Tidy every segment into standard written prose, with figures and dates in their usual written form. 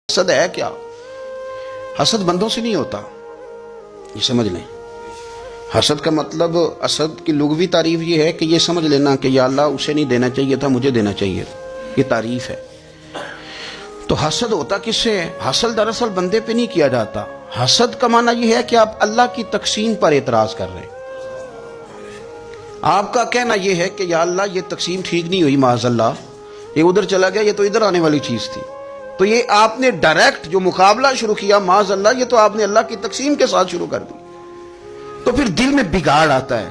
حسد ہے کیا؟ حسد بندوں سے نہیں ہوتا، یہ سمجھ لیں۔ حسد کا مطلب، حسد کی لغوی تعریف یہ ہے کہ یہ سمجھ لینا کہ یا اللہ اسے نہیں دینا چاہیے تھا، مجھے دینا چاہیے تھا، یہ تعریف ہے۔ تو حسد ہوتا کس سے ہے؟ حسد دراصل بندے پہ نہیں کیا جاتا۔ حسد کا معنی یہ ہے کہ آپ اللہ کی تقسیم پر اعتراض کر رہے ہیں۔ آپ کا کہنا یہ ہے کہ یا اللہ یہ تقسیم ٹھیک نہیں ہوئی، معاذ اللہ یہ ادھر چلا گیا، یہ تو ادھر آنے والی چیز تھی۔ تو یہ آپ نے ڈائریکٹ جو مقابلہ شروع کیا، معاذ اللہ یہ تو آپ نے اللہ کی تقسیم کے ساتھ شروع کر دی۔ تو پھر دل میں بگاڑ آتا ہے،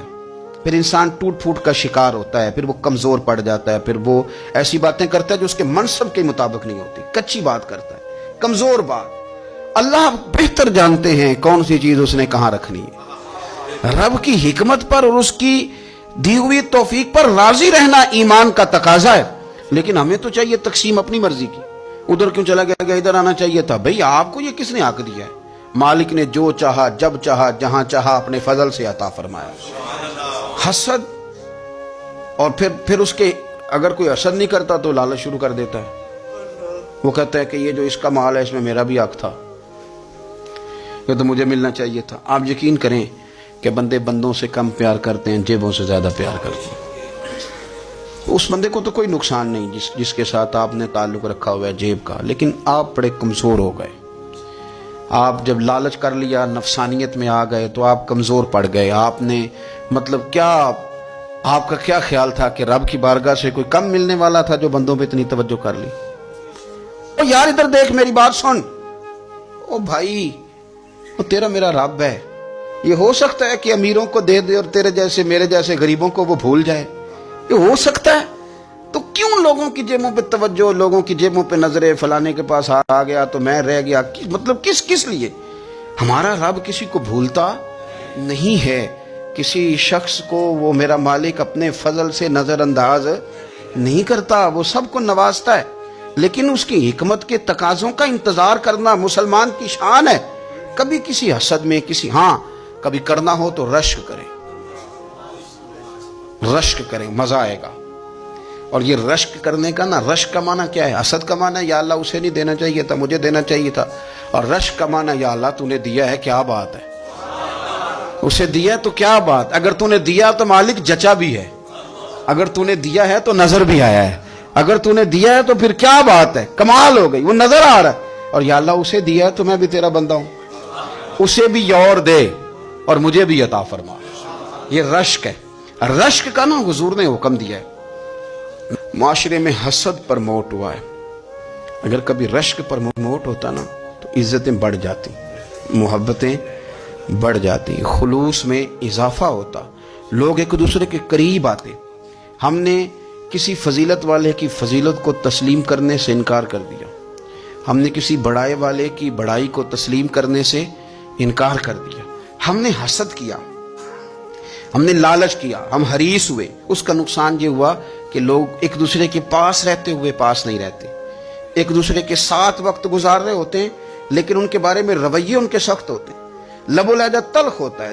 پھر انسان ٹوٹ پھوٹ کا شکار ہوتا ہے، پھر وہ کمزور پڑ جاتا ہے، پھر وہ ایسی باتیں کرتا ہے جو اس کے منصب کے مطابق نہیں ہوتی، کچی بات کرتا ہے، کمزور بات۔ اللہ بہتر جانتے ہیں کون سی چیز اس نے کہاں رکھنی ہے۔ رب کی حکمت پر اور اس کی دی ہوئی توفیق پر راضی رہنا ایمان کا تقاضا ہے، لیکن ہمیں تو چاہیے تقسیم اپنی مرضی کی۔ ادھر کیوں چلا گیا، ادھر آنا چاہیے تھا۔ بھئی آپ کو یہ کس نے حق دیا ہے؟ مالک نے جو چاہا، جب چاہا، جہاں چاہا اپنے فضل سے عطا فرمایا۔ حسد، اور پھر اس کے اگر کوئی حسد نہیں کرتا تو لالچ شروع کر دیتا ہے۔ وہ کہتا ہے کہ یہ جو اس کا مال ہے اس میں میرا بھی حق تھا، یہ تو مجھے ملنا چاہیے تھا۔ آپ یقین کریں کہ بندے بندوں سے کم پیار کرتے ہیں، جیبوں سے زیادہ پیار کرتے ہیں۔ اس بندے کو تو کوئی نقصان نہیں جس کے ساتھ آپ نے تعلق رکھا ہوا ہے جیب کا، لیکن آپ بڑے کمزور ہو گئے۔ آپ جب لالچ کر لیا، نفسانیت میں آ گئے تو آپ کمزور پڑ گئے۔ آپ نے مطلب کیا، آپ کا کیا خیال تھا کہ رب کی بارگاہ سے کوئی کم ملنے والا تھا جو بندوں پہ اتنی توجہ کر لی؟ او یار ادھر دیکھ، میری بات سن۔ او بھائی، وہ تیرا میرا رب ہے۔ یہ ہو سکتا ہے کہ امیروں کو دے دے اور تیرے جیسے میرے جیسے غریبوں کو وہ بھول جائے؟ یہ ہو سکتا ہے؟ تو کیوں لوگوں کی جیبوں پہ توجہ، لوگوں کی جیبوں پہ نظریں، فلانے کے پاس آ گیا تو میں رہ گیا؟ مطلب کس لیے؟ ہمارا رب کسی کو بھولتا نہیں ہے، کسی شخص کو وہ میرا مالک اپنے فضل سے نظر انداز نہیں کرتا، وہ سب کو نوازتا ہے، لیکن اس کی حکمت کے تقاضوں کا انتظار کرنا مسلمان کی شان ہے۔ کبھی کسی حسد میں کبھی کرنا ہو تو رشک کریں، مزہ آئے گا۔ اور یہ رشک کرنے کا نا، رشک کا معنی کیا ہے؟ حسد کا معنی یا اللہ اسے نہیں دینا چاہیے تھا، مجھے دینا چاہیے تھا، اور رشک کا معنی یا اللہ تو نے دیا ہے، کیا بات ہے، اسے دیا تو کیا بات۔ اگر تو نے دیا تو مالک جچا بھی ہے، اگر تو نے دیا ہے تو نظر بھی آیا ہے، اگر تو نے دیا ہے تو پھر کیا بات ہے، کمال ہو گئی، وہ نظر آ رہا ہے۔ اور یا اللہ اسے دیا ہے تو میں بھی تیرا بندہ ہوں، اسے بھی اور دے اور مجھے بھی عطا فرما۔ یہ رشک ہے۔ رشک کا نا حضور نے حکم دیا ہے۔ معاشرے میں حسد پر موٹ ہوا ہے، اگر کبھی رشک پر موٹ ہوتا نا تو عزتیں بڑھ جاتی، محبتیں بڑھ جاتی، خلوص میں اضافہ ہوتا، لوگ ایک دوسرے کے قریب آتے۔ ہم نے کسی فضیلت والے کی فضیلت کو تسلیم کرنے سے انکار کر دیا، ہم نے کسی بڑائی والے کی بڑائی کو تسلیم کرنے سے انکار کر دیا۔ ہم نے حسد کیا، ہم نے لالچ کیا، ہم حریص ہوئے۔ اس کا نقصان یہ ہوا کہ لوگ ایک دوسرے کے پاس رہتے ہوئے پاس نہیں رہتے، ایک دوسرے کے ساتھ وقت گزار رہے ہوتے ہیں، لیکن ان کے بارے میں رویے ان کے سخت ہوتے ہیں، لب و لہجہ تلخ ہوتا ہے۔